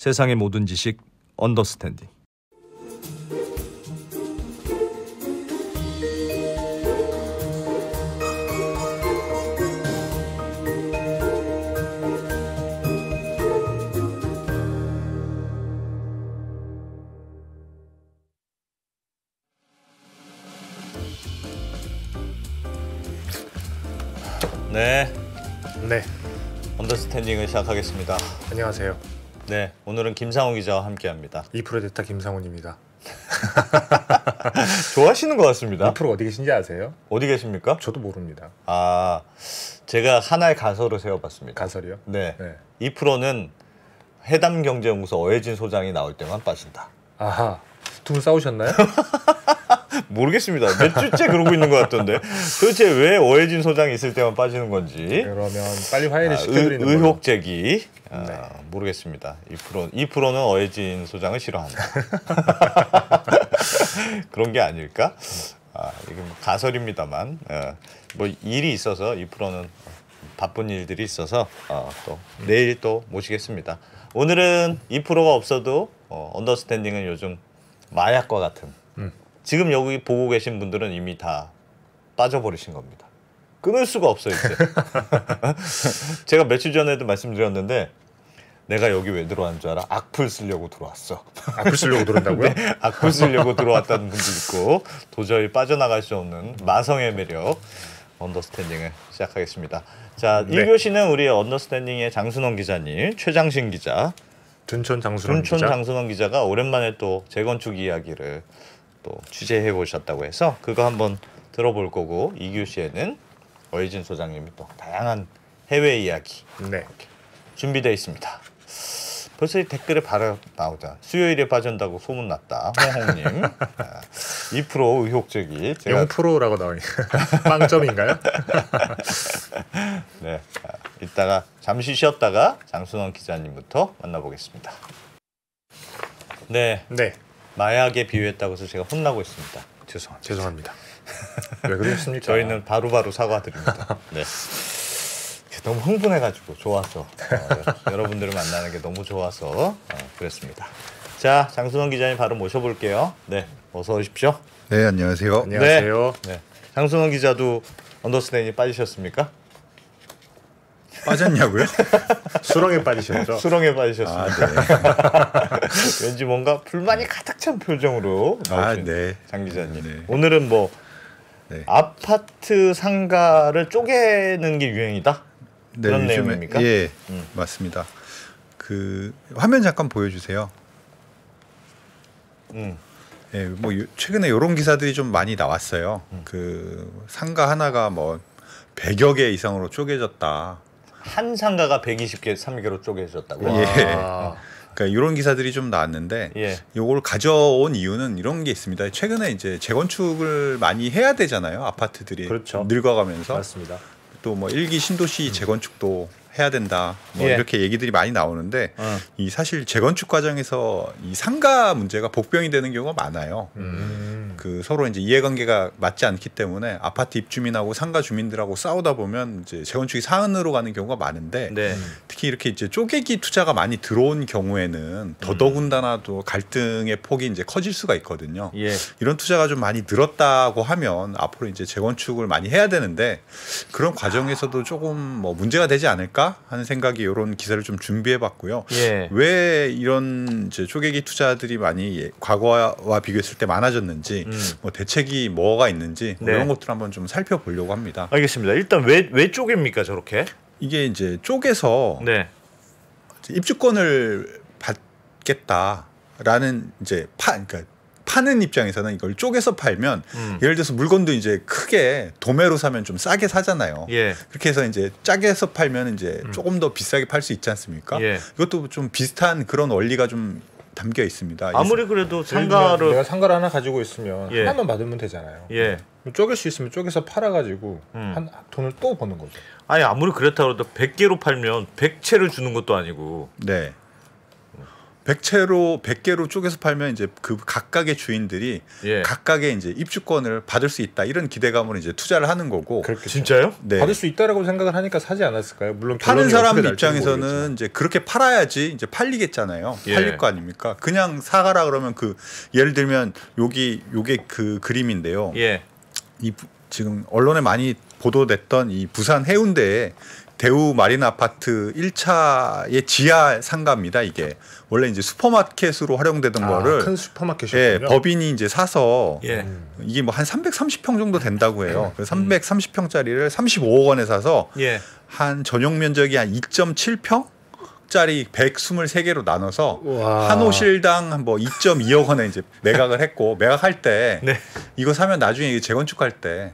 세상의 모든 지식 언더스탠딩. 네. 언더스탠딩을 시작하겠습니다. 안녕하세요. 네, 오늘은 김상훈 기자와 함께합니다. 2% 대타 김상훈입니다. 좋아하시는 것 같습니다. 2% 어디 계신지 아세요? 어디 계십니까? 저도 모릅니다. 아, 제가 하나의 가설을 세워봤습니다. 가설이요? 네. 2%는 해담경제연구소 어혜진 소장이 나올 때만 빠진다. 아하, 두 분 싸우셨나요? 모르겠습니다. 몇 주째 그러고 있는 것 같던데 도대체 왜 어혜진 소장이 있을 때만 빠지는 건지. 그러면 빨리 화해를 시켜드리는 의혹 제기. 네. 모르겠습니다. 2%는 어혜진 소장을 싫어한다. 그런 게 아닐까? 이게 뭐 가설입니다만 뭐 일이 있어서 2%는 바쁜 일들이 있어서 또 내일 또 모시겠습니다. 오늘은 2%가 없어도 언더스탠딩은 요즘 마약과 같은 지금 여기 보고 계신 분들은 이미 다 빠져버리신 겁니다. 끊을 수가 없어요 이제. 제가 며칠 전에도 말씀드렸는데 내가 여기 왜 들어왔는 줄 알아? 악플 쓰려고 들어왔어. 악플 쓰려고 들어온다고요? 네, 악플 쓰려고 들어왔다는 분도 있고 도저히 빠져나갈 수 없는 마성의 매력 언더스탠딩을 시작하겠습니다. 자, 네. 1교시는 우리 언더스탠딩의 장순원 기자님, 최장신 기자, 둔촌 장순원 기자가 오랜만에 또 재건축 이야기를 또 취재해 보셨다고 해서 그거 한번 들어볼 거고 2교시에는 어혜진 소장님이 또 다양한 해외 이야기 준비되어 있습니다. 벌써 이 댓글에 바로 나오자. 수요일에 빠진다고 소문났다. 홍홍님. 2% 의혹 제기. 0%라고 나오니 빵점인가요? 네. 이따가 잠시 쉬었다가 장순원 기자님부터 만나보겠습니다. 네. 마약에 비유했다고 해서 제가 혼나고 있습니다. 죄송합니다. 왜 그러셨습니까? 저희는 바로바로 사과드립니다. 네. 너무 흥분해가지고 좋아서 여러분들을 만나는 게 너무 좋아서 그랬습니다. 자, 장순원 기자님 바로 모셔볼게요. 네, 어서 오십시오. 네, 안녕하세요. 안녕하세요. 네. 장순원 기자도 언더스탠딩 빠지셨습니까? 빠졌냐고요? 수렁에 빠지셨죠? 수렁에 빠지셨습니다. 네. 왠지 뭔가 불만이 가득 찬 표정으로 나오신 장 기자님. 네. 오늘은 뭐 아파트 상가를 쪼개는 게 유행이다? 그런 내용입니까? 예, 맞습니다. 그 화면 잠깐 보여주세요. 예, 뭐 최근에 이런 기사들이 좀 많이 나왔어요. 그 상가 하나가 뭐 100여 개 이상으로 쪼개졌다. 한 상가가 120개, 3개로 쪼개졌다고. 예. 그러니까 이런 기사들이 좀 나왔는데, 이걸 가져온 이유는 이런 게 있습니다. 최근에 이제 재건축을 많이 해야 되잖아요. 아파트들이 늙어가면서. 맞습니다. 또 뭐 1기 신도시 재건축도 해야 된다. 뭐 이렇게 얘기들이 많이 나오는데 이 사실 재건축 과정에서 이 상가 문제가 복병이 되는 경우가 많아요. 그 서로 이제 이해관계가 맞지 않기 때문에 아파트 입주민하고 상가 주민들하고 싸우다 보면 이제 재건축이 사안으로 가는 경우가 많은데 특히 이렇게 이제 쪼개기 투자가 많이 들어온 경우에는 더더군다나 또 갈등의 폭이 이제 커질 수가 있거든요. 이런 투자가 좀 많이 늘었다고 하면 앞으로 이제 재건축을 많이 해야 되는데 그런 과정에서도 조금 뭐 문제가 되지 않을까 하는 생각이 이런 기사를 좀 준비해봤고요. 왜 이런 이제 쪼개기 투자들이 많이 과거와 비교했을 때 많아졌는지, 뭐 대책이 뭐가 있는지 뭐 이런 것들 한번 좀 살펴보려고 합니다. 알겠습니다. 일단 왜 쪼갭니까 저렇게? 이게 이제 쪼개서 입주권을 받겠다라는 이제 그러니까 파는 입장에서는 이걸 쪼개서 팔면 예를 들어서 물건도 이제 크게 도매로 사면 좀 싸게 사잖아요. 그렇게 해서 이제 짜게서 팔면 이제 조금 더 비싸게 팔 수 있지 않습니까? 이것도 좀 비슷한 그런 원리가 좀 담겨 있습니다. 아무리 그래도 상가를 내가 상가를 하나 가지고 있으면 하나만 받으면 되잖아요. 쪼갤 수 있으면 쪼개서 팔아가지고 돈을 또 버는 거죠. 아니 아무리 그렇다고 해도 100개로 팔면 100채를 주는 것도 아니고. 100개로 쪼개서 팔면 이제 그 각각의 주인들이 각각의 이제 입주권을 받을 수 있다 이런 기대감으로 이제 투자를 하는 거고. 그렇겠죠. 진짜요? 네. 받을 수 있다라고 생각을 하니까 사지 않았을까요? 물론 파는 사람 입장에서는 이제 그렇게 팔아야지 이제 팔리겠잖아요. 팔릴 거 아닙니까? 그냥 사가라 그러면 그 예를 들면 요게 그 그림인데요. 이 지금 언론에 많이 보도됐던 이 부산 해운대에 대우 마리나 아파트 1차의 지하 상가입니다. 이게 원래 이제 슈퍼마켓으로 활용되던 거를 큰 슈퍼마켓이었군요. 법인이 이제 사서 이게 뭐 한 330평 정도 된다고 해요. 330평짜리를 35억 원에 사서 한 전용 면적이 한 2.7평? 짜리 123개로 나눠서 한 호실당 뭐 2.2억 원에 이제 매각을 했고 매각할 때 이거 사면 나중에 이게 재건축할 때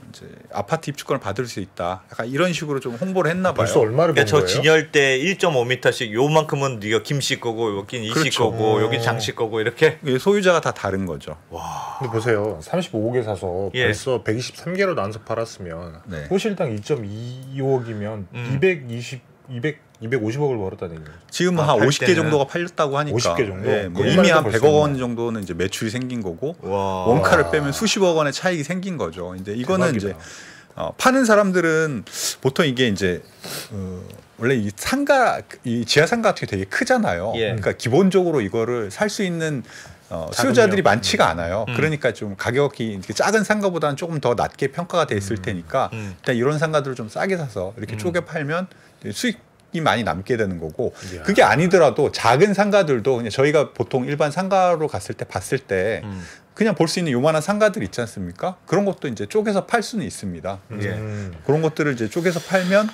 이제 아파트 입주권을 받을 수 있다. 약간 이런 식으로 좀 홍보를 했나 봐요. 벌써 얼마를 번 거예요? 저 진열대 1.5m씩 요만큼은 네가 김씨 거고 여긴 이씨 거고 여기 장씨 거고 이렇게 소유자가 다 다른 거죠. 와. 근데 보세요. 35개 사서 벌써 123개로 나눠서 팔았으면 호실당 2.25억이면 250억을 벌었다는 얘기죠. 지금은 한 50개 정도가 팔렸다고 하니까 50개 정도? 뭐 이미 한 100억 원 정도는 이제 매출이 생긴 거고 원가를 빼면 수십억 원의 차익이 생긴 거죠. 이제 이거는 대박이다. 이제 파는 사람들은 보통 이게 이제 원래 이 상가 이 지하 상가 같은 게 되게 크잖아요. 그러니까 기본적으로 이거를 살 수 있는 수요자들이 많지가 않아요. 그러니까 좀 가격이 작은 상가보다는 조금 더 낮게 평가가 돼 있을 테니까 일단 이런 상가들을 좀 싸게 사서 이렇게 쪼개 팔면 수익이 많이 남게 되는 거고 그게 아니더라도 작은 상가들도 그냥 저희가 보통 일반 상가로 갔을 때 봤을 때 그냥 볼 수 있는 요만한 상가들 있지 않습니까? 그런 것도 이제 쪼개서 팔 수는 있습니다. 그런 것들을 이제 쪼개서 팔면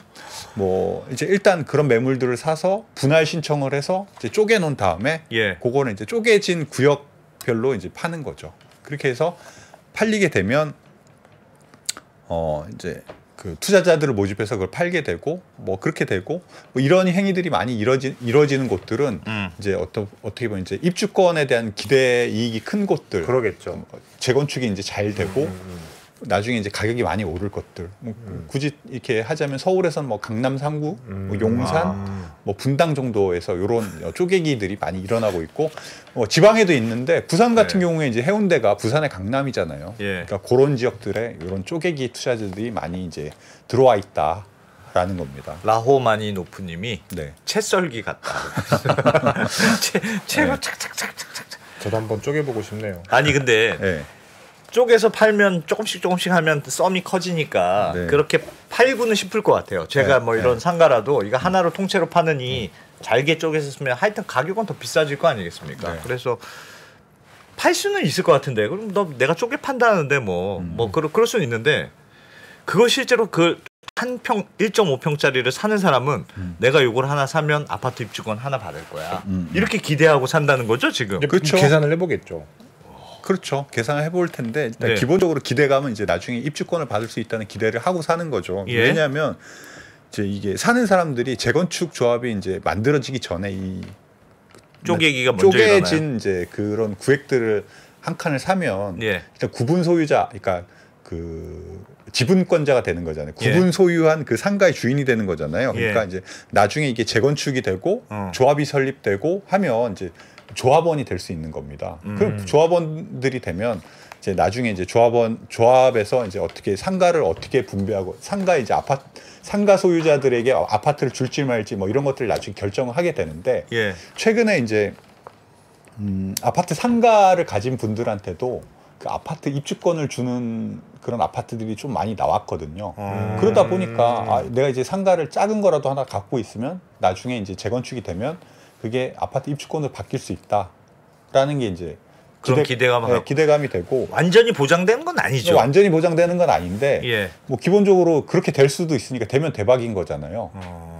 뭐 이제 일단 그런 매물들을 사서 분할 신청을 해서 이제 쪼개 놓은 다음에 그거는 이제 쪼개진 구역별로 이제 파는 거죠. 그렇게 해서 팔리게 되면 이제 그 투자자들을 모집해서 그걸 팔게 되고 뭐 그렇게 되고 뭐 이런 행위들이 많이 이루어지는 곳들은 이제 어떻게 보면 이제 입주권에 대한 기대 이익이 큰 곳들, 그러겠죠. 재건축이 이제 잘 되고 나중에 이제 가격이 많이 오를 것들. 뭐 굳이 이렇게 하자면 서울에서는 뭐 강남 3구, 뭐 용산, 뭐 분당 정도에서 이런 쪼개기들이 많이 일어나고 있고 지방에도 있는데 부산 같은 경우에 이제 해운대가 부산의 강남이잖아요. 그러니까 그런 지역들에 이런 쪼개기 투자자들이 많이 이제 들어와 있다라는 겁니다. 라호마니노프님이 채썰기 같다. 채로 착착착착착. 저도 한번 쪼개보고 싶네요. 아니 근데. 쪼개서 팔면 조금씩 하면 썸이 커지니까 그렇게 팔고는 싶을 것 같아요. 제가 뭐 이런 상가라도 이거 하나로 통째로 파느니 잘게 쪼개서 쓰면 하여튼 가격은 더 비싸질 거 아니겠습니까? 그래서 팔 수는 있을 것 같은데 그럼 내가 쪼개 판다는데 그럴 수는 있는데 그거 실제로 그 한 평 1.5평짜리를 사는 사람은 내가 요걸 하나 사면 아파트 입주권 하나 받을 거야. 이렇게 기대하고 산다는 거죠 지금. 그렇죠. 계산을 해보겠죠. 그렇죠. 계산을 해볼 텐데 일단 기본적으로 기대감은 이제 나중에 입주권을 받을 수 있다는 기대를 하고 사는 거죠. 왜냐하면 이제 이게 사는 사람들이 재건축 조합이 이제 만들어지기 전에 이 쪼개기가 먼저 쪼개진 일어나요? 이제 그런 구획들을 한 칸을 사면 일단 구분 소유자, 그러니까 그 지분권자가 되는 거잖아요. 구분 소유한 그 상가의 주인이 되는 거잖아요. 그러니까 이제 나중에 이게 재건축이 되고 조합이 설립되고 하면 이제 조합원이 될 수 있는 겁니다. 그럼 조합원들이 되면 이제 나중에 이제 조합에서 이제 어떻게 상가를 어떻게 분배하고 상가 소유자들에게 아파트를 줄지 말지 뭐 이런 것들을 나중에 결정을 하게 되는데 최근에 이제 아파트 상가를 가진 분들한테도 그 아파트 입주권을 주는 그런 아파트들이 좀 많이 나왔거든요. 그러다 보니까 내가 이제 상가를 작은 거라도 하나 갖고 있으면 나중에 이제 재건축이 되면 그게 아파트 입주권으로 바뀔 수 있다라는 게 이제 그런 기대감이 되고 완전히 보장되는 건 아니죠. 완전히 보장되는 건 아닌데 뭐 기본적으로 그렇게 될 수도 있으니까 되면 대박인 거잖아요.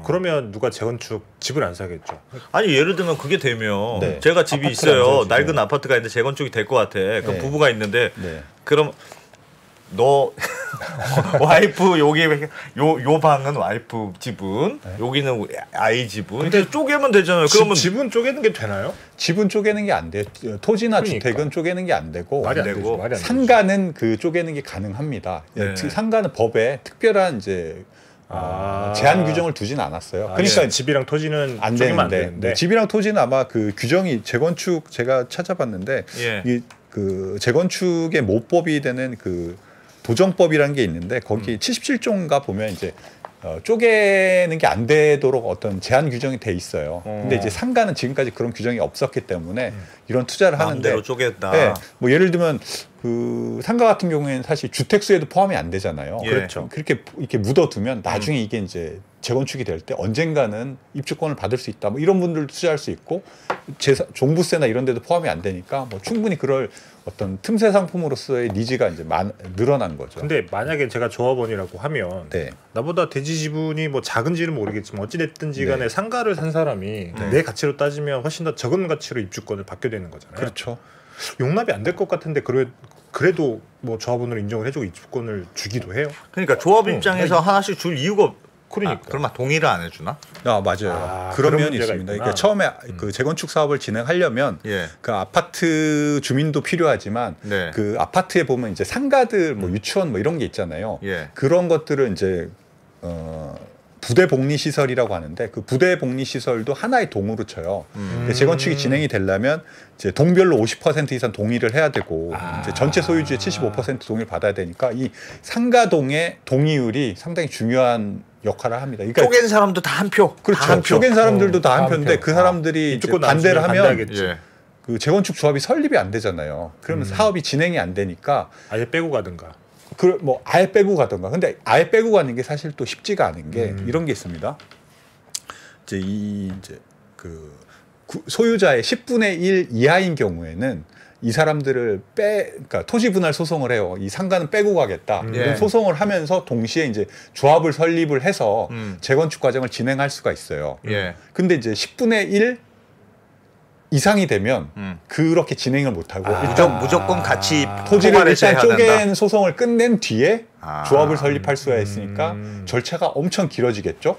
그러면 누가 재건축 집을 안 사겠죠. 아니 예를 들면 그게 되면 제가 집이 있어요. 낡은 아파트가 있는데 재건축이 될 것 같아. 그럼 부부가 있는데 그럼 너 와이프 여기 요 방은 와이프 집은 여기는 아이 집은 근데 쪼개면 되잖아요. 그러면 집은 쪼개는 게 되나요? 집은 쪼개는 게 안 돼요. 토지나 주택은 쪼개는 게 안 되고 말이 안 되죠. 상가는 그 쪼개는 게 가능합니다. 상가는 법에 특별한 이제 제한 규정을 두진 않았어요. 그러니까 집이랑 토지는 안 되는데 집이랑 토지는 아마 그 규정이 재건축 제가 찾아봤는데 그 재건축의 모법이 되는 그 도정법이라는 게 있는데 거기 77조인가 보면 이제 쪼개는 게 안 되도록 어떤 제한 규정이 돼 있어요. 근데 이제 상가는 지금까지 그런 규정이 없었기 때문에 이런 투자를 하는데 마음대로 쪼갰다. 네, 뭐 예를 들면 그 상가 같은 경우에는 사실 주택수에도 포함이 안 되잖아요. 그렇죠. 그렇게 이렇게 묻어두면 나중에 이게 이제 재건축이 될 때 언젠가는 입주권을 받을 수 있다. 뭐 이런 분들도 투자할 수 있고 종부세나 이런 데도 포함이 안 되니까 뭐 충분히 그럴 어떤 틈새 상품으로서의 니즈가 이제 늘어난 거죠. 근데 만약에 제가 조합원이라고 하면 나보다 대지 지분이 뭐 작은지는 모르겠지만 어찌됐든지 간에 상가를 산 사람이 내 가치로 따지면 훨씬 더 적은 가치로 입주권을 받게 되는 거잖아요. 그렇죠. 용납이 안 될 것 같은데 그래도 뭐 조합원으로 인정을 해주고 입주권을 주기도 해요. 그러니까 조합 입장에서 하나씩 줄 이유가 그러니까. 그러면 동의를 안 해주나? 맞아요. 그런 면이 있습니다. 그러니까 처음에 그 재건축 사업을 진행하려면 그 아파트 주민도 필요하지만 그 아파트에 보면 이제 상가들 뭐 유치원 뭐 이런 게 있잖아요. 그런 것들을 이제 부대 복리 시설이라고 하는데 그 부대 복리 시설도 하나의 동으로 쳐요. 재건축이 진행이 되려면 이제 동별로 50% 이상 동의를 해야 되고 이제 전체 소유주의 75% 동의를 받아야 되니까 이 상가동의 동의율이 상당히 중요한 역할을 합니다. 그러니까 쪼갠 사람도 다 한 표. 그렇죠. 쪼갠 사람들도 다 한 표인데 그 사람들이 이제 반대를 하면 그 재건축 조합이 설립이 안 되잖아요. 그러면 사업이 진행이 안 되니까 아예 빼고 가든가. 뭐 아예 빼고 가든가. 근데 아예 빼고 가는 게 사실 또 쉽지가 않은 게 이런 게 있습니다. 이제 그 소유자의 10분의 1 이하인 경우에는 이 사람들을 그러니까 토지 분할 소송을 해요. 이 상가는 빼고 가겠다. 이런 소송을 하면서 동시에 이제 조합을 설립을 해서 재건축 과정을 진행할 수가 있어요. 근데 이제 10분의 1 이상이 되면 그렇게 진행을 못하고 무조건 같이 토지를 일단 쪼갠 소송을 끝낸 뒤에 조합을 설립할 수가 있으니까 절차가 엄청 길어지겠죠.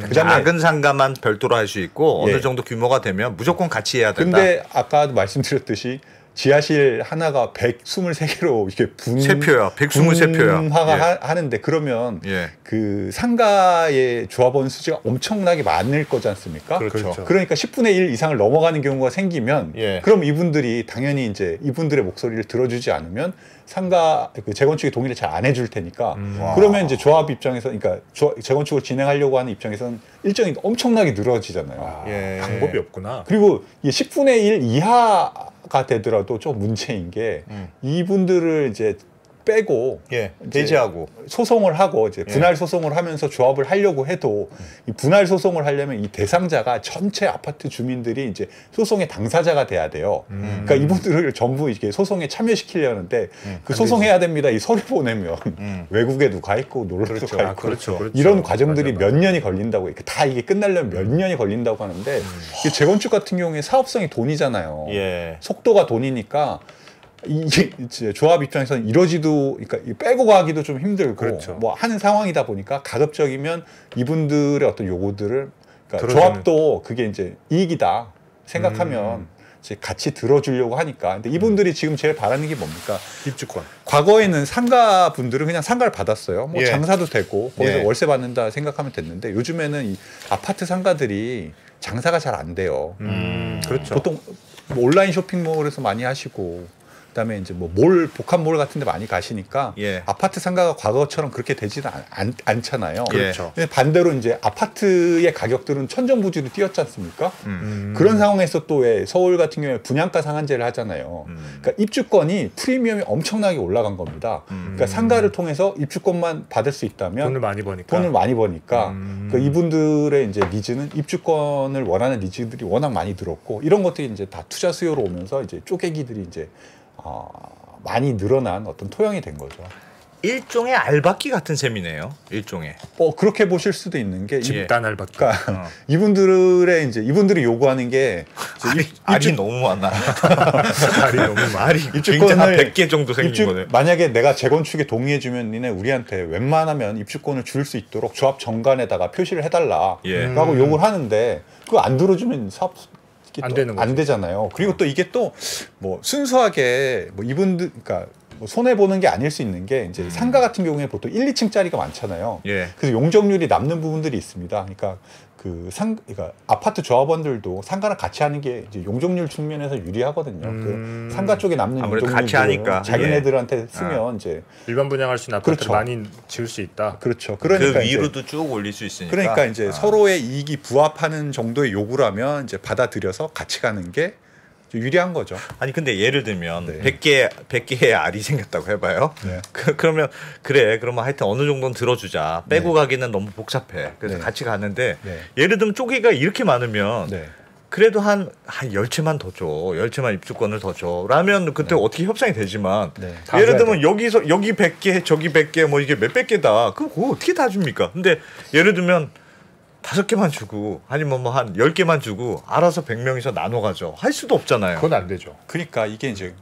그다음에 작은 상가만 별도로 할 수 있고 어느 정도 규모가 되면 무조건 같이 해야 된다. 근데 아까도 말씀드렸듯이 지하실 하나가 123개로 이렇게 세표야. 123표야. 분화가 하는데 그러면 그 상가의 조합원 수지가 엄청나게 많을 거지 않습니까? 그렇죠. 그러니까 10분의 1 이상을 넘어가는 경우가 생기면 그럼 이분들이 당연히 이제 이분들의 목소리를 들어주지 않으면 상가 그 재건축에 동의를 잘 안 해줄 테니까 그러면 이제 조합 입장에서 그러니까 재건축을 진행하려고 하는 입장에서는 일정이 엄청나게 늘어지잖아요. 방법이 없구나. 그리고 이 10분의 1 이하가 되더라도 좀 문제인 게 이분들을 이제 빼고 배제하고 소송을 하고 이제 분할 소송을 하면서 조합을 하려고 해도 이 분할 소송을 하려면 이 대상자가 전체 아파트 주민들이 이제 소송의 당사자가 돼야 돼요. 그러니까 이분들을 전부 이렇게 소송에 참여시키려는데 그 소송해야 됩니다. 이 서류 보내면 외국에도 가 있고 놀러도 가 있고 그렇죠. 이런 과정들이 몇 년이 걸린다고 다 이게 끝나려면 몇 년이 걸린다고 하는데 재건축 같은 경우에 사업성이 돈이잖아요. 속도가 돈이니까 이게 조합 입장에서는 이러지도 그러니까 빼고 가기도 좀 힘들고 뭐 하는 상황이다 보니까 가급적이면 이분들의 어떤 요구들을 그러니까 조합도 그게 이제 이익이다 생각하면 이제 같이 들어주려고 하니까. 근데 이분들이 지금 제일 바라는 게 뭡니까? 입주권. 과거에는 상가 분들은 그냥 상가를 받았어요. 뭐 장사도 되고 거기서 월세 받는다 생각하면 됐는데 요즘에는 이 아파트 상가들이 장사가 잘 안 돼요. 그렇죠. 보통 뭐 온라인 쇼핑몰에서 많이 하시고. 그다음에 이제 뭐 복합몰 같은 데 많이 가시니까 아파트 상가가 과거처럼 그렇게 되지는 않잖아요. 그렇죠. 근데 반대로 이제 아파트의 가격들은 천정부지로 뛰었지 않습니까? 그런 상황에서 또 왜 서울 같은 경우에 분양가 상한제를 하잖아요. 그러니까 입주권이 프리미엄이 엄청나게 올라간 겁니다. 그러니까 상가를 통해서 입주권만 받을 수 있다면 돈을 많이 버니까 그러니까 이분들의 이제 니즈는 입주권을 원하는 니즈들이 워낙 많이 늘었고 이런 것들이 이제 다 투자 수요로 오면서 이제 쪼개기들이 이제 많이 늘어난 어떤 토양이 된 거죠. 일종의 알박기 같은 셈이네요. 일종의. 그렇게 보실 수도 있는 게 집단 알박기. 그러니까 이분들의 이제 이분들이 요구하는 게 알이 너무 많아. 알이 너무 많아. 입주권을 100개 정도 생긴 거네. 만약에 내가 재건축에 동의해주면 니네 우리한테 웬만하면 입주권을 줄 수 있도록 조합 정관에다가 표시를 해달라라고 요구를 하는데 그거 안 들어주면 사업 안 되는 거죠. 안 되잖아요. 그리고 또 이게 또 뭐 순수하게 뭐 이분들 그러니까 뭐 손해 보는 게 아닐 수 있는 게 이제 상가 같은 경우에 보통 1, 2층짜리가 많잖아요. 예. 그래서 용적률이 남는 부분들이 있습니다. 그러니까 그러니까 아파트 조합원들도 상가랑 같이 하는 게 이제 용적률 측면에서 유리하거든요. 그 상가 쪽에 남는 용적률을 자기네들한테 쓰면 이제 일반 분양할 수 있는 아파트를 그렇죠. 많이 지을 수 있다. 그렇죠. 그러니까 그 위로도 쭉 올릴 수 있으니까. 그러니까 이제 서로의 이익이 부합하는 정도의 요구라면 이제 받아들여서 같이 가는 게 유리한 거죠. 아니 근데 예를 들면 100개의 알이 생겼다고 해봐요. 네. 그러면 그러면 하여튼 어느 정도는 들어주자. 빼고 가기는 너무 복잡해. 그래서 같이 가는데 예를 들면 쪼개기가 이렇게 많으면 그래도 한 10채만 더 줘. 10채만 입주권을 더 줘. 라면 그때 어떻게 협상이 되지만 예를 들면 여기 100개 저기 100개 뭐 이게 몇백 개다. 그럼 그거 어떻게 다 줍니까? 근데 예를 들면 5개만 주고 아니면 뭐 한 10개만 주고 알아서 100명이서 나눠 가죠. 할 수도 없잖아요. 그건 안 되죠. 그러니까 이게 이제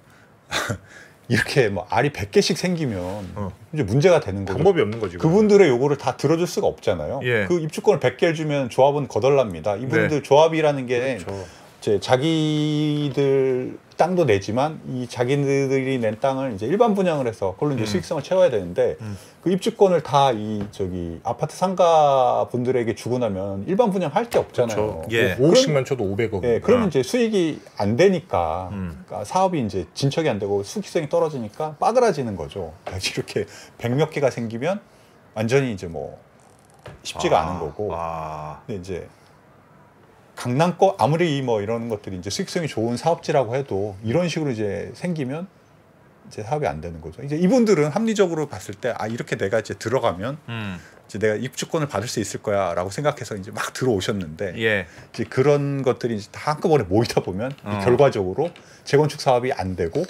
이렇게 뭐 알이 100개씩 생기면 이제 문제가 되는 거죠. 방법이 없는 거지. 그분들의 요구를 다 들어줄 수가 없잖아요. 예. 그 입주권을 100개를 주면 조합은 거덜납니다. 이분들 조합이라는 게 그렇죠. 이제 자기들 땅도 내지만 이 자기들이 낸 땅을 이제 일반 분양을 해서 그걸로 이제 수익성을 채워야 되는데 그 입주권을 다 이 저기 아파트 상가 분들에게 주고 나면 일반 분양 할 게 없잖아요. 그렇죠. 예. 50만 쳐도 500억. 예, 그러면 이제 수익이 안 되니까 그러니까 사업이 이제 진척이 안 되고 수익성이 떨어지니까 빠그라지는 거죠. 이렇게 100몇 개가 생기면 완전히 이제 뭐 쉽지가 않은 거고. 근데 이제 강남권 아무리 뭐 이런 것들이 이제 수익성이 좋은 사업지라고 해도 이런 식으로 이제 생기면 이제 사업이 안 되는 거죠. 이제 이분들은 합리적으로 봤을 때 이렇게 내가 이제 들어가면 이제 내가 입주권을 받을 수 있을 거야라고 생각해서 이제 막 들어오셨는데 이제 그런 것들이 이제 다 한꺼번에 모이다 보면 결과적으로 재건축 사업이 안 되고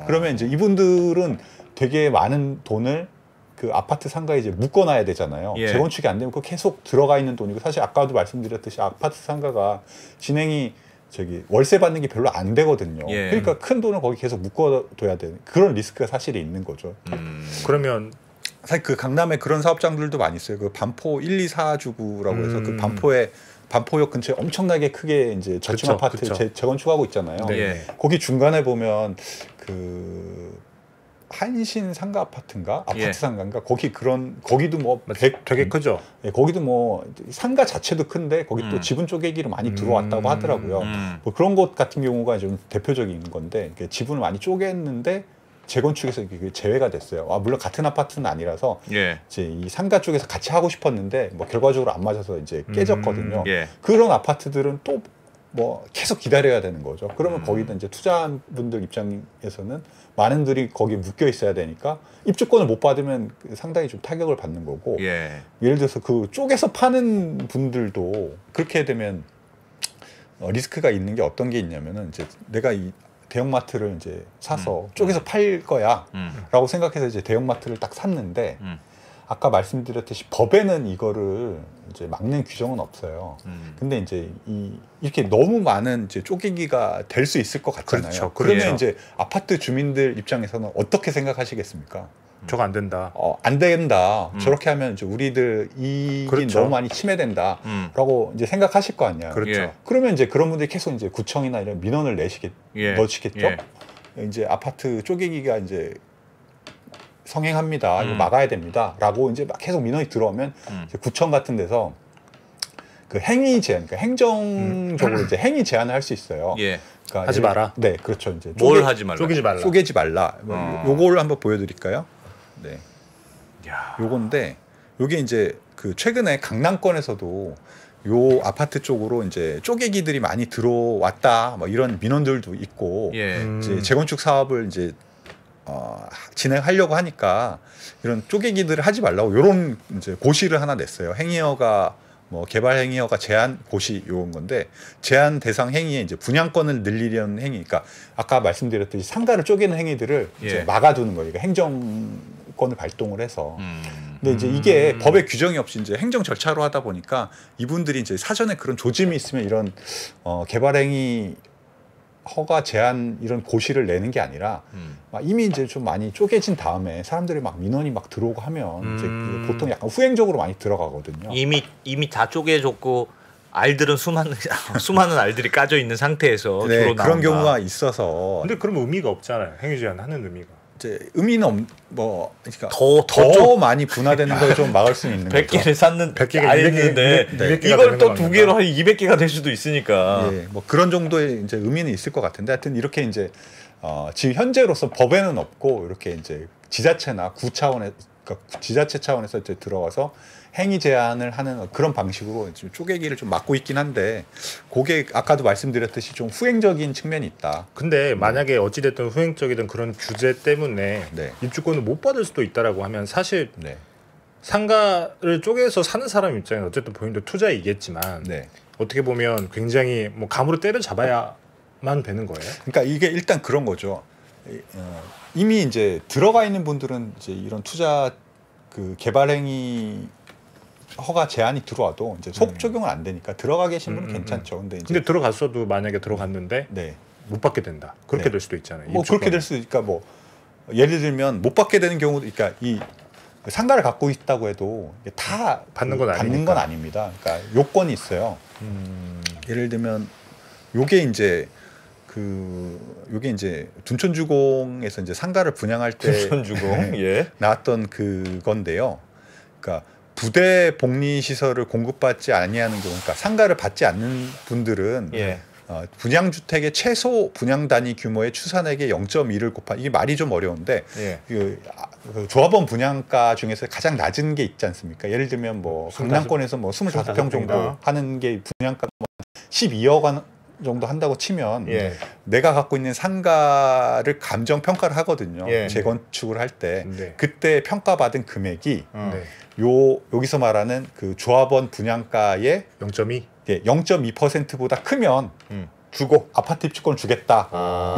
그러면 이제 이분들은 되게 많은 돈을 그 아파트 상가에 이제 묶어놔야 되잖아요. 재건축이 안 되면 그 계속 들어가 있는 돈이고 사실 아까도 말씀드렸듯이 아파트 상가가 진행이 저기 월세 받는 게 별로 안 되거든요. 그러니까 큰 돈을 거기 계속 묶어둬야 되는 그런 리스크가 사실 있는 거죠. 그러면 사실 그 강남에 그런 사업장들도 많이 있어요. 그 반포 1, 2, 4주구라고 해서 그 반포역 근처에 엄청나게 크게 이제 저층 아파트 재건축하고 있잖아요. 거기 중간에 보면 그 한신 상가 아파트인가 아파트 상가인가 거기도 뭐 되게 크죠. 거기도 뭐 상가 자체도 큰데 거기 또 지분 쪼개기로 많이 들어왔다고 하더라고요. 뭐 그런 곳 같은 경우가 좀 대표적인 건데 지분을 많이 쪼갰는데 재건축에서 이게 제외가 됐어요. 물론 같은 아파트는 아니라서 이제 이 상가 쪽에서 같이 하고 싶었는데 뭐 결과적으로 안 맞아서 이제 깨졌거든요. 그런 아파트들은 또 뭐 계속 기다려야 되는 거죠. 그러면 거기다 이제 투자한 분들 입장에서는 많은 들이 거기에 묶여 있어야 되니까 입주권을 못 받으면 상당히 좀 타격을 받는 거고 예를 들어서 그 쪼개서 파는 분들도 그렇게 되면 리스크가 있는 게 어떤 게 있냐면은 이제 내가 이 대형마트를 이제 사서 쪼개서 팔 거야라고 생각해서 이제 대형마트를 딱 샀는데 아까 말씀드렸듯이 법에는 이거를 이제 막는 규정은 없어요. 근데 이제 이렇게 너무 많은 이제 쪼개기가 될 수 있을 것 같잖아요. 그렇죠. 그러면 이제 아파트 주민들 입장에서는 어떻게 생각하시겠습니까? 저거 안 된다. 안 된다. 저렇게 하면 이제 우리들 이익이 너무 많이 침해된다라고 이제 생각하실 거 아니야. 그러면 이제 그런 분들이 계속 이제 구청이나 이런 민원을 넣으시겠죠. 이제 아파트 쪼개기가 이제 성행합니다. 이거 막아야 됩니다.라고 이제 막 계속 민원이 들어오면 이제 구청 같은 데서 그 행위 제한, 그러니까 행정적으로 이제 행위 제한을 할 수 있어요. 그러니까 하지 마라. 네, 그렇죠. 이제 뭘 하지 말라. 쪼개지 말라. 요걸 한번 보여드릴까요? 네. 요건데 요게 이제 그 최근에 강남권에서도 요 아파트 쪽으로 이제 쪼개기들이 많이 들어왔다. 뭐 이런 민원들도 있고 이제 재건축 사업을 이제 진행하려고 하니까 이런 쪼개기들을 하지 말라고 이런 이제 고시를 하나 냈어요. 행위허가 뭐 개발 행위허가 제한 고시 요런 건데 제한 대상 행위에 이제 분양권을 늘리려는 행위, 그러니까 아까 말씀드렸듯이 상가를 쪼개는 행위들을 이제 막아두는 거예요. 그러니까 행정권을 발동을 해서. 근데 이제 이게 법에 규정이 없이 이제 행정 절차로 하다 보니까 이분들이 이제 사전에 그런 조짐이 있으면 이런 개발 행위 허가 제한 이런 고시를 내는 게 아니라 이미 이제 좀 많이 쪼개진 다음에 사람들이 막 민원이 막 들어오고 하면 이제 보통 약간 후행적으로 많이 들어가거든요. 이미 다 쪼개졌고 알들은 수많은 알들이 까져 있는 상태에서 주로 나온다. 그런 경우가 있어서. 근데 그럼 의미가 없잖아요. 행위 제한 하는 의미가. 이제 의미는 뭐 그러니까 더 많이 분화되는 걸 좀 막을 수 있는 100개를 샀는 100개가 안 했는데 200개가 이걸 또 되는 두 개로 한 200개가 될 수도 있으니까. 예, 뭐 그런 정도의 이제 의미는 있을 것 같은데 하여튼 이렇게 이제 지금 현재로서 법에는 없고 이렇게 이제 지자체나 구 차원의 그러니까 지자체 차원에서 이제 들어와서 행위 제한을 하는 그런 방식으로 지금 쪼개기를 좀 막고 있긴 한데 그게 아까도 말씀드렸듯이 좀 후행적인 측면이 있다. 근데 만약에 어찌됐든 후행적이든 그런 규제 때문에 네. 입주권을 못 받을 수도 있다라고 하면 사실 네. 상가를 쪼개서 사는 사람 입장에 어쨌든 본인도 투자이겠지만 네. 어떻게 보면 굉장히 뭐 감으로 때려잡아야만 되는 거예요. 그러니까 이게 일단 그런 거죠. 이미 이제 들어가 있는 분들은 이제 이런 투자 그 개발 행위 허가 제한이 들어와도 이제 소급 적용은 안 되니까 들어가 계신 분은 괜찮죠. 근데 이제 들어갔어도 만약에 들어갔는데 네. 못 받게 된다. 그렇게 네. 될 수도 있잖아요. 뭐 그렇게 될 수 있으니까 뭐 예를 들면 못 받게 되는 경우도 그러니까 이 상가를 갖고 있다고 해도 이게 다 받는 건 받는 건 아닙니다. 그러니까 요건이 있어요. 예를 들면 요게 이제 둔촌주공에서 이제 상가를 분양할 때 둔촌주공 예. 나왔던 그건데요. 그러니까 부대 복리 시설을 공급받지 아니하는 경우, 그러니까 상가를 받지 않는 분들은 예. 분양주택의 최소 분양 단위 규모의 추산액의 0.1을 곱한 이게 말이 좀 어려운데 예. 그 조합원 분양가 중에서 가장 낮은 게 있지 않습니까? 예를 들면 뭐 강남권에서 뭐 25평 정도 하는 게 분양가 12억 원 정도 한다고 치면 예. 내가 갖고 있는 상가를 감정 평가를 하거든요. 예. 재건축을 할 때 네. 그때 평가받은 금액이 네. 여기서 말하는 그 조합원 분양가의 0.2 0.2%보다 크면 주고 아파트 입주권을 주겠다.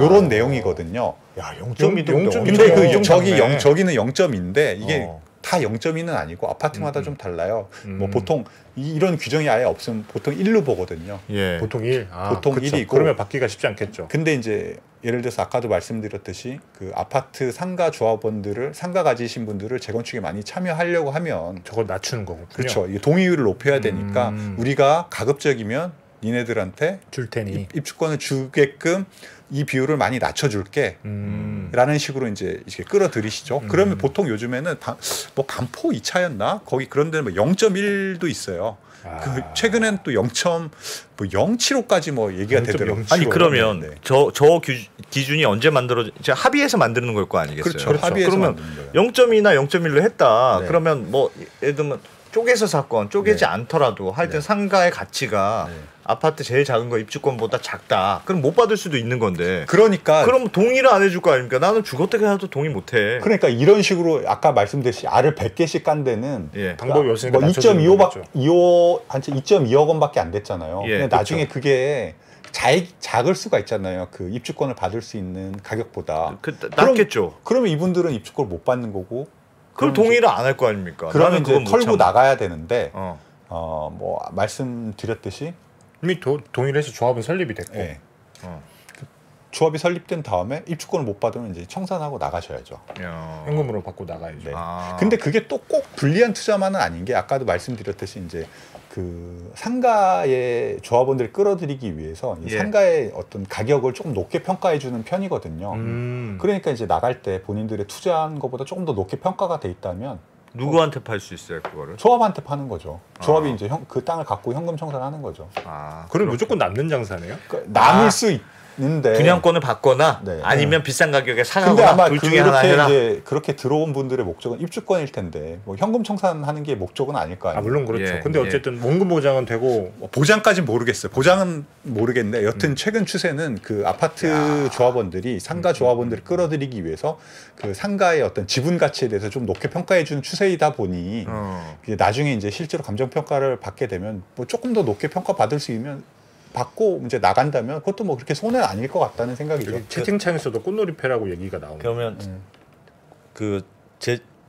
요런 내용이거든요. 야 0.2도 근데 그 작네. 저기는 0.2인데 이게 다 0.2는 아니고 아파트마다 좀 달라요. 뭐 보통 이런 규정이 아예 없으면 보통 1로 보거든요. 예. 보통 1. 보통 그쵸. 1이 있고 그러면 받기가 쉽지 않겠죠. 근데 이제 예를 들어서 아까도 말씀드렸듯이 그 아파트 상가 조합원들을 상가 가지신 분들을 재건축에 많이 참여하려고 하면 저걸 낮추는 거군요. 그렇죠. 이게 동의율을 높여야 되니까 우리가 가급적이면 니네들한테 줄 테니 입주권을 주게끔 이 비율을 많이 낮춰줄게 라는 식으로 이제 끌어들이시죠. 그러면 보통 요즘에는 뭐 반포 2차였나? 거기 그런 데는 뭐 0.1도 있어요. 그 최근엔 또 0.075까지 뭐 얘기가 되더라고요. 아니 그러면 네. 저 기준이 언제 만들어져? 합의해서 만드는 걸 거 아니겠어요? 그렇죠. 합의해서 그러면 만드는 거예요. 0.2나 0.1로 했다. 네. 그러면 뭐 예를 들면 쪼개서 샀건 쪼개지 네. 않더라도 하여튼 네. 상가의 가치가 네. 아파트 제일 작은 거 입주권보다 작다. 그럼 못 받을 수도 있는 건데. 그러니까 그럼 동의를 안 해줄 거 아닙니까? 나는 죽었다고 해도 동의 못 해. 그러니까 이런 식으로 아까 말씀드렸듯이 알을 100개씩 깐 데는 예. 방법이 없으니까 뭐 2.2억 원밖에 안 됐잖아요. 예, 근데 나중에 그게 작을 수가 있잖아요. 그 입주권을 받을 수 있는 가격보다. 낮겠죠. 그러면 이분들은 입주권을 못 받는 거고. 그걸 동의를 안 할 거 아닙니까? 그러면 이제 그건 못 털고 참아. 나가야 되는데 어. 뭐 말씀드렸듯이 이미 동의를 해서 조합은 설립이 됐고 예. 어. 조합이 설립된 다음에 입주권을 못 받으면 이제 청산하고 나가셔야죠. 야. 현금으로 받고 나가야죠. 네. 아. 근데 그게 또 꼭 불리한 투자만은 아닌 게 아까도 말씀드렸듯이 이제 그 상가의 조합원들을 끌어들이기 위해서 이 예. 상가의 어떤 가격을 조금 높게 평가해 주는 편이거든요. 그러니까 이제 나갈 때 본인들의 투자한 것보다 조금 더 높게 평가가 돼 있다면 누구한테 팔 수 있어요 그거를? 조합한테 파는 거죠. 조합이 이제 그 땅을 갖고 현금 청산하는 거죠. 아, 그럼 무조건 남는 장사네요? 그러니까 남을 수 있는데 분양권을 받거나 네. 아니면 비싼 가격에 근데 사가거나 아마 둘 중에 하나 그렇게 해라. 이제 그렇게 들어온 분들의 목적은 입주권일 텐데 뭐 현금 청산하는 게 목적은 아닐 거 아니에요. 물론 그렇죠. 예, 근데 예. 어쨌든 원금 보장은 되고 뭐 보장까지는 모르겠어요. 보장은 모르겠는데 여튼 최근 추세는 그 아파트 조합원들이 상가 조합원들을 끌어들이기 위해서 그 상가의 어떤 지분 가치에 대해서 좀 높게 평가해 주는 추세이다 보니 이제 나중에 이제 실제로 감정 평가를 받게 되면 뭐 조금 더 높게 평가 받을 수 있으면 받고 이제 나간다면 그것도 뭐 그렇게 손해는 아닐 것 같다는 생각이죠. 채팅창에서도 꽃놀이패라고 얘기가 나오는. 그러면 그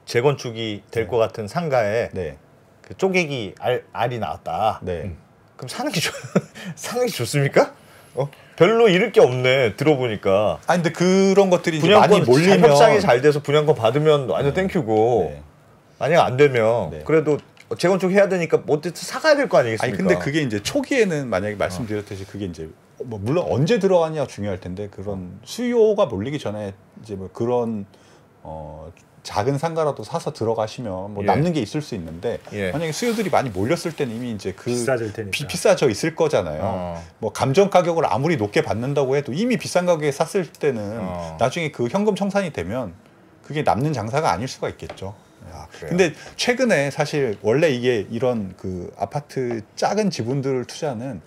재건축이 될 것 같은 상가에 네. 그 쪼개기 알이 나왔다. 네. 그럼 사는 게 사는 게 좋습니까? 별로 잃을 게 없네. 들어보니까 아니 근데 그런 것들이 이제 많이 분양권 몰리면 협상이 잘 돼서 분양권 받으면 완전 땡큐고 네. 만약 안 되면 네. 그래도 재건축 해야 되니까 뭐 어쨌든 사가야 될 거 아니겠습니까? 아니 근데 그게 이제 초기에는 만약에 말씀드렸듯이 그게 이제 뭐 물론 언제 들어가냐 중요할 텐데 그런 수요가 몰리기 전에 이제 뭐 그런 작은 상가라도 사서 들어가시면 뭐 예. 남는 게 있을 수 있는데 예. 만약에 수요들이 많이 몰렸을 때는 이미 이제 그 비싸질 테니까. 비싸져 있을 거잖아요. 뭐 감정 가격을 아무리 높게 받는다고 해도 이미 비싼 가격에 샀을 때는 나중에 그 현금 청산이 되면 그게 남는 장사가 아닐 수가 있겠죠. 아, 그래요? 근데 최근에 사실 원래 이게 이런 그 아파트 작은 지분들을 투자는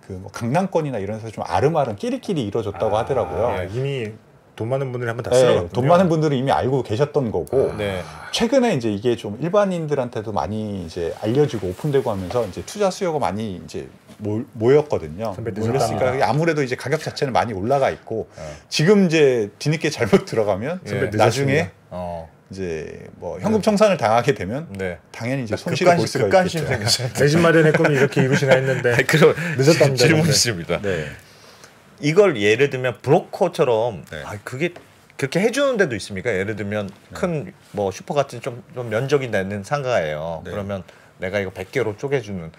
그 뭐 강남권이나 이런 데서 좀 아름아름 끼리끼리 이루어졌다고 하더라고요. 예, 이미 돈 많은 분들이 한번 다 네, 쓸어갔군요. 돈 많은 분들은 이미 알고 계셨던 거고 네. 최근에 이제 이게 좀 일반인들한테도 많이 이제 알려지고 오픈되고 하면서 이제 투자 수요가 많이 이제 모였거든요. 선배 모였으니까 아무래도 이제 가격 자체는 많이 올라가 있고 지금 이제 뒤늦게 잘못 들어가면 선배 나중에 어. 이제 뭐 현금 청산을 당하게 되면 네. 당연히 이제 손실을 볼 수가 극간심 있겠죠. 생겼어요. 내 집 마련의 꿈이 이렇게 이루시나 했는데 그럼 늦었답니다. 질문 있습니다. 네. 이걸 예를 들면 브로커처럼 네. 그게 그렇게 해주는 데도 있습니까? 예를 들면 큰 뭐 슈퍼 같은 좀 면적이 나는 상가예요. 네. 그러면 내가 이거 100개로 쪼개주는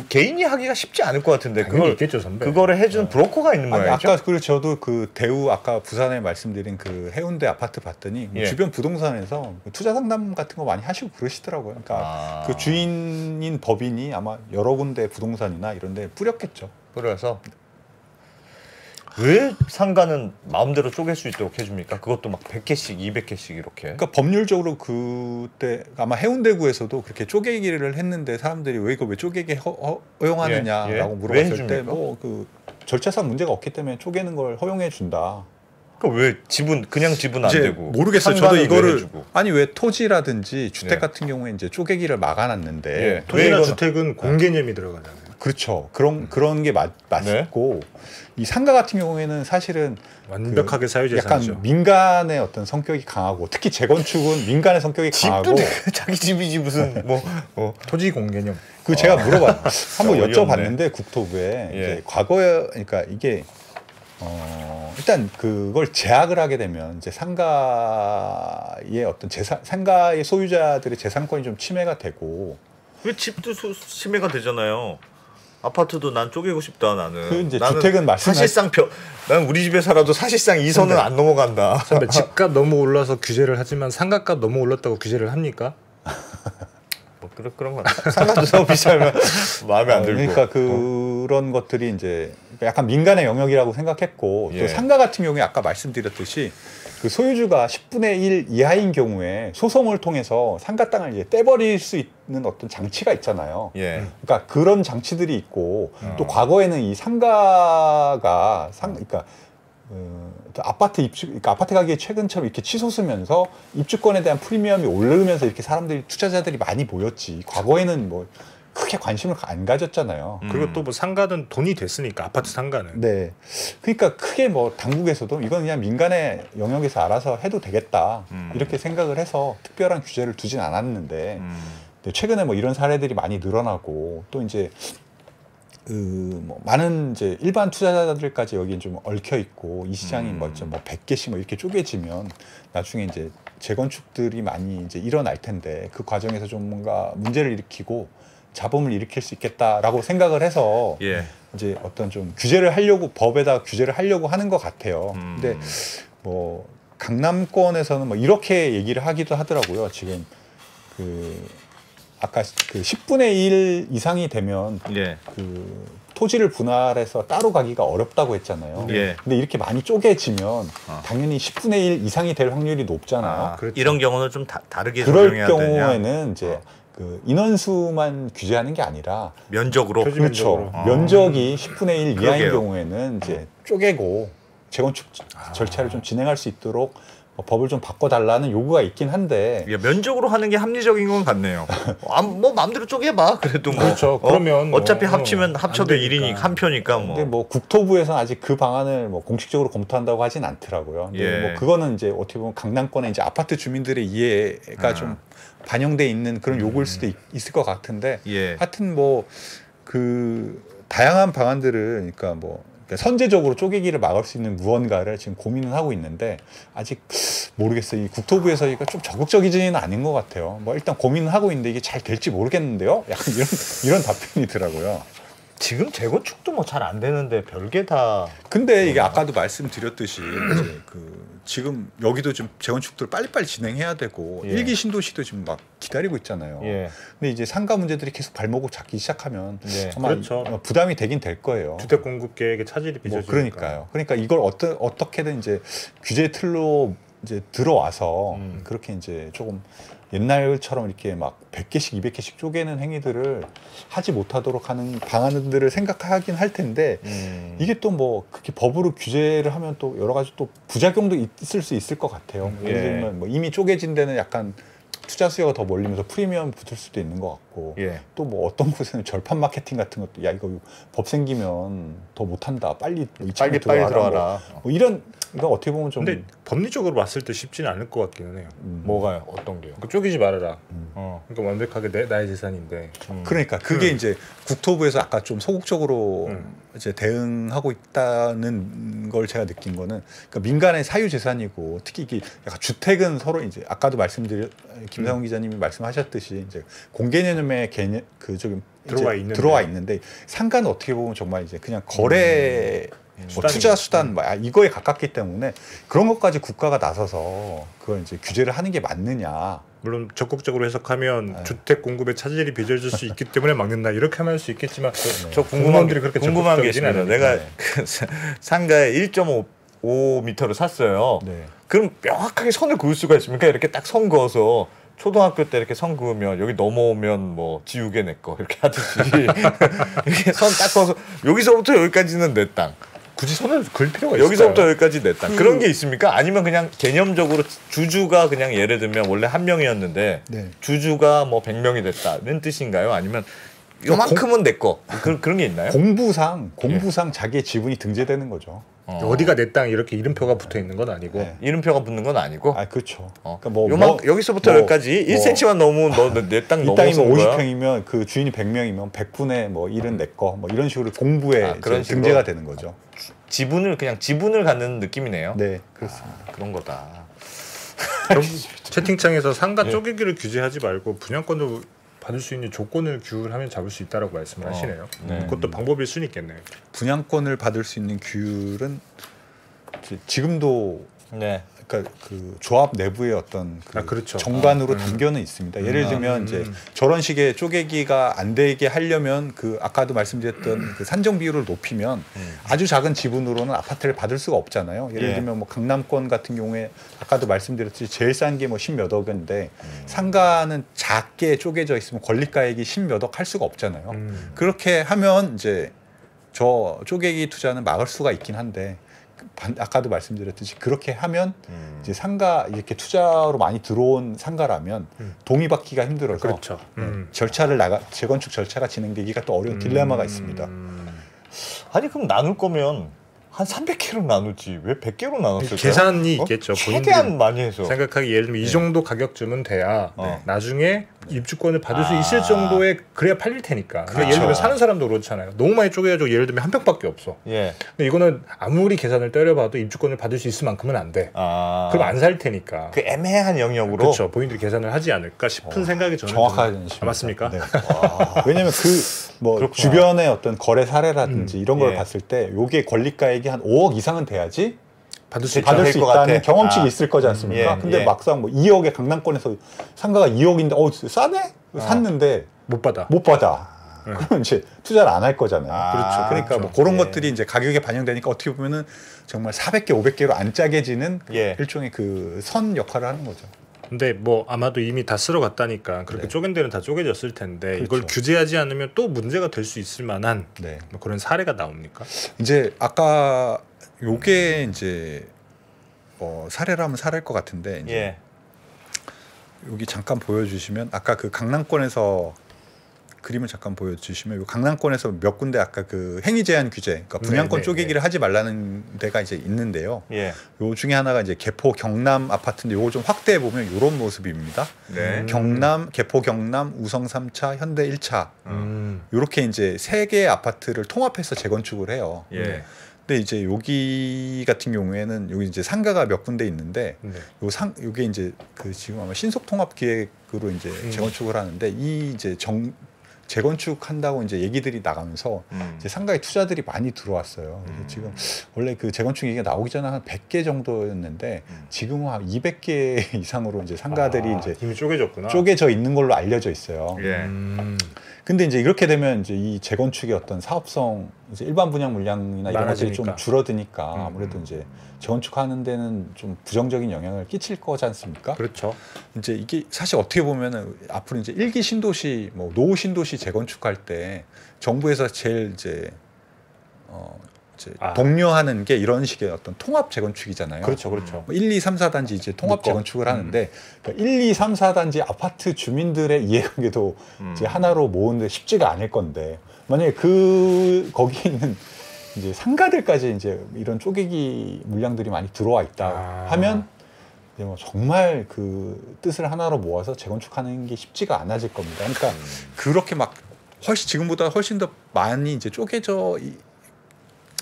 개인이 하기가 쉽지 않을 것 같은데 당연히 있겠죠, 선배. 그거를 해주는 브로커가 있는 아니, 모양이죠. 아까 그리고 저도 그 대우 아까 부산에 말씀드린 그 해운대 아파트 봤더니 뭐 예. 주변 부동산에서 투자 상담 같은 거 많이 하시고 그러시더라고요. 그러니까 그 주인인 법인이 아마 여러 군데 부동산이나 이런 데 뿌렸겠죠. 그래서 왜 상가는 마음대로 쪼갤 수 있도록 해줍니까? 그것도 막 100개씩 200개씩 이렇게. 그러니까 법률적으로 그때 아마 해운대구에서도 그렇게 쪼개기를 했는데 사람들이 왜 이거 왜 쪼개게 허용하느냐라고 예, 예. 왜 물어봤을 해줍니까? 때 뭐 그 절차상 문제가 없기 때문에 쪼개는 걸 허용해 준다. 그러니까 왜 그냥 지분 안 이제 되고 모르겠어요. 저도 상가는 왜 이거를 해주고? 아니 왜 토지라든지 주택 예. 같은 경우에 이제 쪼개기를 막아놨는데 예. 왜 토지나 이거는- 주택은 공개념이 들어가잖아요. 그렇죠. 그런 게 맞고 이 상가 같은 경우에는 사실은 완벽하게 약간 사유재산이죠. 민간의 어떤 성격이 강하고 특히 재건축은 민간의 성격이 강하고 자기 집이지 무슨 뭐 토지 공개념. 그 제가 한번 어이없네. 여쭤봤는데 국토부에 예. 이제 과거에 그러니까 이게 일단 그걸 제약을 하게 되면 이제 상가의 어떤 상가의 소유자들의 재산권이 좀 침해가 되고 왜 집도 침해가 되잖아요. 아파트도 난 쪼개고 싶다 나는. 그 이제 나는 주택은 사실상 난 우리 집에 살아도 사실상 이 선은 안 넘어간다. 선배 집값 너무 올라서 규제를 하지만 상가값 너무 올랐다고 규제를 합니까? 뭐 그런 거 상가도 너무 비싸면 마음에 안 들고. 그러니까 그런 것들이 이제 약간 민간의 영역이라고 생각했고 예. 또 상가 같은 경우에 아까 말씀드렸듯이 그 소유주가 10분의 1 이하인 경우에 소송을 통해서 상가 땅을 이제 떼버릴 수 있는 어떤 장치가 있잖아요. 예. 그러니까 그런 장치들이 있고 또 과거에는 이 상가가 그러니까 아파트 입주, 그러니까 아파트 가격이 최근처럼 이렇게 치솟으면서 입주권에 대한 프리미엄이 오르면서 이렇게 사람들이 투자자들이 많이 모였지. 과거에는 뭐 크게 관심을 안 가졌잖아요. 그리고 또 뭐 상가는 돈이 됐으니까 아파트 상가는. 네. 그러니까 크게 뭐 당국에서도 이건 그냥 민간의 영역에서 알아서 해도 되겠다. 이렇게 생각을 해서 특별한 규제를 두진 않았는데 근데 최근에 뭐 이런 사례들이 많이 늘어나고 또 이제 뭐 많은 이제 일반 투자자들까지 여기 좀 얽혀 있고 이 시장이 뭐 100개씩 뭐 이렇게 쪼개지면 나중에 이제 재건축들이 많이 이제 일어날 텐데 그 과정에서 좀 뭔가 문제를 일으키고 잡음을 일으킬 수 있겠다라고 생각을 해서 예. 이제 어떤 좀 규제를 하려고 법에다 규제를 하려고 하는 것 같아요. 근데 뭐 강남권에서는 뭐 이렇게 얘기를 하기도 하더라고요. 지금 그 아까 그 10분의 1 이상이 되면 예. 그 토지를 분할해서 따로 가기가 어렵다고 했잖아요. 예. 근데 이렇게 많이 쪼개지면 당연히 10분의 1 이상이 될 확률이 높잖아요. 그렇죠. 이런 경우는 좀 다르게 그럴 적용해야 되냐? 경우에는 이제 그 인원수만 규제하는 게 아니라 면적으로. 표지 그렇죠. 면적으로. 면적이 10분의 1 이하인 그러게요. 경우에는 이제 쪼개고 재건축 절차를 좀 진행할 수 있도록 법을 좀 바꿔달라는 요구가 있긴 한데 예, 면적으로 하는 게 합리적인 건 같네요. 뭐 마음대로 쪼개봐. 그래도 뭐. 그렇죠. 그러면 어차피 뭐, 합쳐도 안 되니까. 1이니 한 표니까 뭐. 근데 뭐 국토부에서는 아직 그 방안을 뭐 공식적으로 검토한다고 하진 않더라고요. 근데 예. 뭐 그거는 이제 어떻게 보면 강남권의 이제 아파트 주민들의 이해가 좀 반영돼 있는 그런 요구일 수도 있을 것 같은데 예. 하여튼 뭐 그 다양한 방안들을 그러니까 뭐 선제적으로 쪼개기를 막을 수 있는 무언가를 지금 고민은 하고 있는데 아직 모르겠어요. 이 국토부에서 이거 좀 적극적이지는 않은 것 같아요. 뭐 일단 고민은 하고 있는데 이게 잘 될지 모르겠는데요. 약간 이런 답변이더라고요. 지금 재건축도 뭐 잘 안 되는데 별게 다. 근데 이게 아까도 말씀드렸듯이 이제 그 지금 여기도 좀 재건축들 빨리빨리 진행해야 되고 예. 일기 신도시도 지금 막 기다리고 있잖아요. 예. 근데 이제 상가 문제들이 계속 발목을 잡기 시작하면 네. 아마 그렇죠. 부담이 되긴 될 거예요. 주택 공급 계획에 차질이 뭐 빚어지니까. 그러니까요. 그러니까 이걸 어떻게든 이제 규제 틀로 이제 들어와서 그렇게 이제 조금 옛날처럼 이렇게 막 100개씩 200개씩 쪼개는 행위들을 하지 못하도록 하는 방안들을 생각하긴 할 텐데 이게 또 뭐 그렇게 법으로 규제를 하면 또 여러 가지 또 부작용도 있을 수 있을 것 같아요. 예를 들면 뭐 이미 쪼개진 데는 약간 투자 수요가 더 몰리면서 프리미엄 붙을 수도 있는 것 같고 예. 또 뭐 어떤 곳에는 절판 마케팅 같은 것도 야 이거 법 생기면 더 못한다 빨리 빨리 들어와라. 뭐 이런 이거 어떻게 보면 좀 근데 법리적으로 봤을 때 쉽지는 않을 것 같기는 해요. 뭐가요? 어떤 게요? 그러니까 쪼개지 말아라. 어. 그러니까 완벽하게 나의 재산인데. 그러니까 그게 이제 국토부에서 아까 좀 소극적으로 이제 대응하고 있다는 걸 제가 느낀 거는 그러니까 민간의 사유 재산이고 특히 이게 약간 주택은 서로 이제 아까도 김상훈 기자님이 말씀하셨듯이 이제 공개 개념의 개념 그 저기 들어와 있는데 상가는 어떻게 보면 정말 이제 그냥 거래 뭐 투자 수단 뭐 이거에 가깝기 때문에 그런 것까지 국가가 나서서 그걸 이제 규제를 하는 게 맞느냐. 물론 적극적으로 해석하면 네. 주택 공급에 차질이 빚어질 수 있기 때문에 막는다 이렇게 하면 할 수 있겠지만 저 궁금한 게 있습니다. 내가 그 상가에 1.5m를 샀어요. 네. 그럼 명확하게 선을 그을 수가 있습니까? 이렇게 딱 선 그어서 초등학교 때 이렇게 선 그으면 여기 넘어오면 뭐 지우개 내 거 이렇게 하듯이 이렇게 선 딱 그어서 여기서부터 여기까지는 내 땅. 굳이 선을 그을 필요가 있을까요? 여기서부터 여기까지 내 땅. 그런 게 있습니까? 아니면 그냥 개념적으로 주주가 그냥 예를 들면 원래 한 명이었는데 네. 주주가 뭐 100명이 됐다는 뜻인가요? 아니면 요만큼은 내 거. 그런 게 있나요? 공부상 자기의 지분이 등재되는 거죠. 어디가 내 땅 이렇게 이름표가 붙어 있는 건 아니고 네. 이름표가 붙는 건 아니고. 아 그렇죠. 그러니까 여기서부터 여기까지 1cm만 넘으면 내 땅 이 넘어서 땅이면 거야? 50평이면 그 주인이 100명이면 100분의 뭐 1은 내 거 뭐 이런 식으로 공부에 그런 이제 등재가 되는 거죠. 지분을 갖는 느낌이네요. 네, 그렇습니다. 그런 거다. 그럼 채팅창에서 상가 쪼개기를 규제하지 말고 분양권도 받을 수 있는 조건을 규율하면 잡을 수 있다라고 말씀을 하시네요. 네. 그것도 방법일 수는 있겠네요. 분양권을 받을 수 있는 규율은 지금도 네. 그러니까 그 조합 내부의 어떤 그 그렇죠. 정관으로 담겨는 있습니다. 예를 들면 이제 저런 식의 쪼개기가 안 되게 하려면 그 아까도 말씀드렸던 그 산정 비율을 높이면 아주 작은 지분으로는 아파트를 받을 수가 없잖아요. 예를 들면 뭐 강남권 같은 경우에 아까도 말씀드렸듯이 제일 싼 게 뭐 10몇 억인데 상가는 작게 쪼개져 있으면 권리가액이 10몇 억 할 수가 없잖아요. 그렇게 하면 이제 저 쪼개기 투자는 막을 수가 있긴 한데 아까도 말씀드렸듯이 그렇게 하면 이제 상가 이렇게 투자로 많이 들어온 상가라면 동의받기가 힘들어서 그렇죠. 절차를 재건축 절차가 진행되기가 또 어려운 딜레마가 있습니다. 아니 그럼 나눌 거면 한 300개로 나누지 왜 100개로 나눴을까요? 계산이 있겠죠. 최대한 많이 해서 생각하기 예를 들면 이 정도 가격쯤은 돼야 나중에 입주권을 받을 수 있을 아. 정도의 그래야 팔릴 테니까. 그러니까 예를 들면 사는 사람도 그렇잖아요. 너무 많이 쪼개가지고 예를 들면 한 평밖에 없어. 예. 근데 이거는 아무리 계산을 때려봐도 입주권을 받을 수 있을 만큼은 안 돼. 그럼 안 살 테니까. 그 애매한 영역으로. 그렇죠. 본인들이 계산을 하지 않을까 싶은 생각이 저는 정확하게 맞습니까? 네. 왜냐하면 그 뭐 주변의 어떤 거래 사례라든지 이런 걸 예. 봤을 때 요게 권리가액이 한 5억 이상은 돼야지 받을 수 받을 수 있다는 경험칙이 아. 있을 거지 않습니까? 예, 근데 예. 막상 뭐 2억에 강남권에서 상가가 2억인데 싸네? 샀는데 못 받아. 못 받아. 그럼 이제 투자를 안 할 거잖아요. 그렇죠. 그러니까 그렇죠. 뭐 그런 예. 것들이 이제 가격에 반영되니까 어떻게 보면은 정말 400개, 500개로 안 짜게지는 예. 일종의 그 선 역할을 하는 거죠. 근데 뭐 아마도 이미 다 쓸어 갔다니까 그렇게 쪼갠 데는 다 쪼개졌을 텐데 이걸 그렇죠. 규제하지 않으면 또 문제가 될 수 있을 만한 네. 뭐 그런 사례가 나옵니까? 이제 아까 요게 이제 사례라면 사례일 것 같은데 이제 예. 여기 잠깐 보여주시면 아까 그 강남권에서 그림을 잠깐 보여주시면 요 강남권에서 몇 군데 아까 그 행위 제한 규제, 그러니까 분양권 네, 쪼개기를 하지 말라는 데가 이제 있는데요. 예. 요 중에 하나가 이제 개포 경남 아파트인데 요거 좀 확대해 보면 요런 모습입니다. 네. 경남, 개포 경남, 우성 3차, 현대 1차 요렇게 이제 세 개의 아파트를 통합해서 재건축을 해요. 예. 근데 이제 여기 같은 경우에는 여기 이제 상가가 몇 군데 있는데 네. 요게 이제 그 지금 아마 신속 통합 기획으로 이제 재건축을 하는데 이 이제 재건축한다고 이제 얘기들이 나가면서 이제 상가에 투자들이 많이 들어왔어요. 그래서 지금 원래 그 재건축 얘기가 나오기 전에 한 100개 정도였는데 지금은 한 200개 이상으로 이제 상가들이 이제 이미 쪼개졌구나. 쪼개져 있는 걸로 알려져 있어요. 예. 근데 이제 이렇게 되면 이제 이 재건축의 어떤 사업성, 이제 일반 분양 물량이나 이런 것들이 좀 줄어드니까 아무래도 이제 재건축하는 데는 좀 부정적인 영향을 끼칠 거지 않습니까? 그렇죠. 이제 이게 사실 어떻게 보면은 앞으로 이제 1기 신도시, 뭐 노후 신도시 재건축할 때 정부에서 제일 이제 독려하는 게 이런 식의 어떤 통합 재건축이잖아요. 그렇죠, 그렇죠. 1, 2, 3, 4단지 이제 통합 재건축을 하는데 그러니까 1, 2, 3, 4단지 아파트 주민들의 이해관계도 이제 하나로 모으는데 쉽지가 않을 건데 만약에 거기 있는 이제 상가들까지 이제 이런 쪼개기 물량들이 많이 들어와 있다 하면 이제 뭐 정말 그 뜻을 하나로 모아서 재건축하는 게 쉽지가 않아질 겁니다. 그러니까 그렇게 막 지금보다 훨씬 더 많이 이제 쪼개져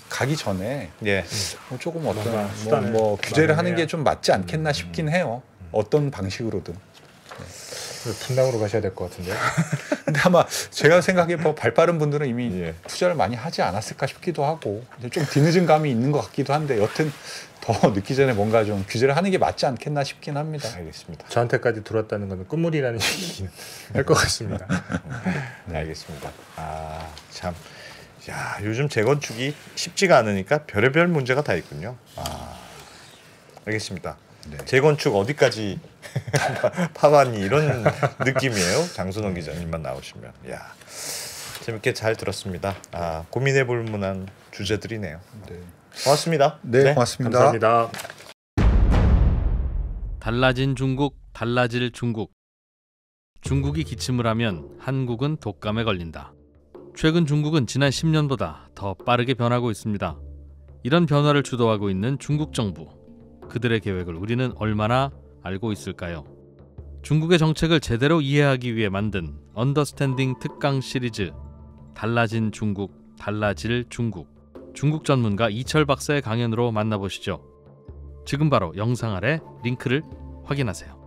가기 전에 뭐 조금 어떤 뭐 규제를 하는 게 좀 맞지 않겠나 싶긴 해요. 어떤 방식으로든. 분당으로 가셔야 될 것 같은데. 근데 아마 제가 생각해 뭐 발빠른 분들은 이미 투자를 많이 하지 않았을까 싶기도 하고 좀 뒤늦은 감이 있는 것 같기도 한데 여튼 더 늦기 전에 뭔가 좀 규제를 하는 게 맞지 않겠나 싶긴 합니다. 알겠습니다. 저한테까지 들어왔다는 건 끝물이라는 얘기는 할 것 같습니다. 네, 알겠습니다. 참. 야, 요즘 재건축이 쉽지가 않으니까 별의별 문제가 다 있군요. 알겠습니다. 네. 재건축 어디까지 파봤니 이런 느낌이에요. 장순원 기자님만 나오시면. 야, 재밌게 잘 들었습니다. 고민해볼 만한 주제들이네요. 네. 고맙습니다. 네, 고맙습니다. 감사합니다. 달라진 중국, 달라질 중국. 중국이 기침을 하면 한국은 독감에 걸린다. 최근 중국은 지난 10년보다 더 빠르게 변하고 있습니다. 이런 변화를 주도하고 있는 중국 정부. 그들의 계획을 우리는 얼마나 알고 있을까요? 중국의 정책을 제대로 이해하기 위해 만든 언더스탠딩 특강 시리즈 달라진 중국, 달라질 중국. 중국 전문가 이철 박사의 강연으로 만나보시죠. 지금 바로 영상 아래 링크를 확인하세요.